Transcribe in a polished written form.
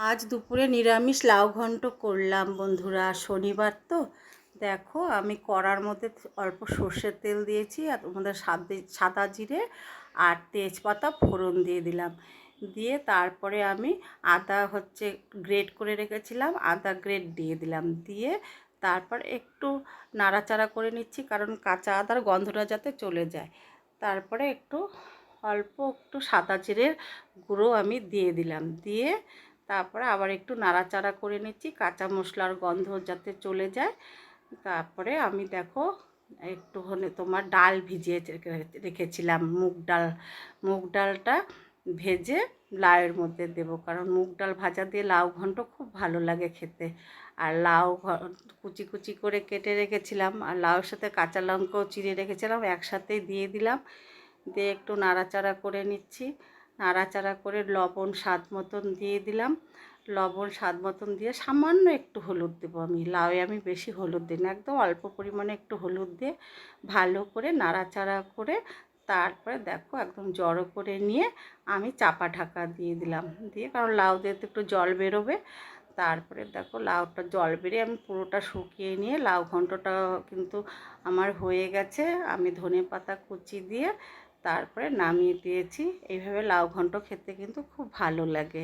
আজ দুপুরে নিরামিষ লাউ ঘন্ট করলাম বন্ধুরা, শনিবার তো। দেখো আমি কড়ার মধ্যে অল্প সর্ষের তেল দিয়েছি, আর তোমাদের সাদা জিরে আর তেজপাতা ফোড়ন দিয়ে দিলাম। দিয়ে তারপরে আমি আদা গ্রেট করে রেখেছিলাম, আদা গ্রেট দিয়ে দিলাম। দিয়ে তারপর একটু নাড়াচাড়া করে নিচ্ছি, কারণ কাঁচা আদার গন্ধটা যাতে চলে যায়। তারপরে অল্প একটু সাদা জিরের গুঁড়ো আমি দিয়ে দিলাম। দিয়ে তারপরে আবার একটু নাড়াচাড়া করে নিচ্ছি, কাঁচা মশলার গন্ধ যাতে চলে যায়। তারপরে আমি দেখো একটুখানি তোমার ডাল ভিজিয়ে রেখেছিলাম, মুগ ডালটা ভেজে লাউয়ের মধ্যে দেবো, কারণ মুগ ডাল ভাজা দিয়ে লাউ ঘন্ট খুব ভালো লাগে খেতে। আর লাউ কুচি কুচি করে কেটে রেখেছিলাম, আর লাউয়ের সাথে কাঁচা লঙ্কাও চিড়ে রেখেছিলাম, একসাথেই দিয়ে দিলাম। দিয়ে একটু নাড়াচাড়া করে নিচ্ছি। নাড়াচাড়া করে লবণ স্বাদ মতন দিয়ে দিলাম। লবণ স্বাদ মতন দিয়ে সামান্য একটু হলুদ দেবো। লাউয়ে আমি বেশি হলুদ দিই না, একদম অল্প পরিমাণে একটু হলুদ দিয়ে ভালো করে নাড়াচাড়া করে তারপরে দেখো একদম জড়ো করে নিয়ে আমি চাপা ঢাকা দিয়ে দিলাম। দিয়ে কারণ লাউ দিয়ে তো একটু জল বেরোবে। তারপরে দেখো লাউটা জল বেরিয়ে আমি পুরোটা শুকিয়ে নিয়ে লাউ ঘন্টটা কিন্তু আমার হয়ে গেছে। আমি ধনেপাতা কুচি দিয়ে তারপরে নামিয়ে দিয়েছি। এইভাবে লাউ ঘন্ট খেতে কিন্তু খুব ভালো লাগে।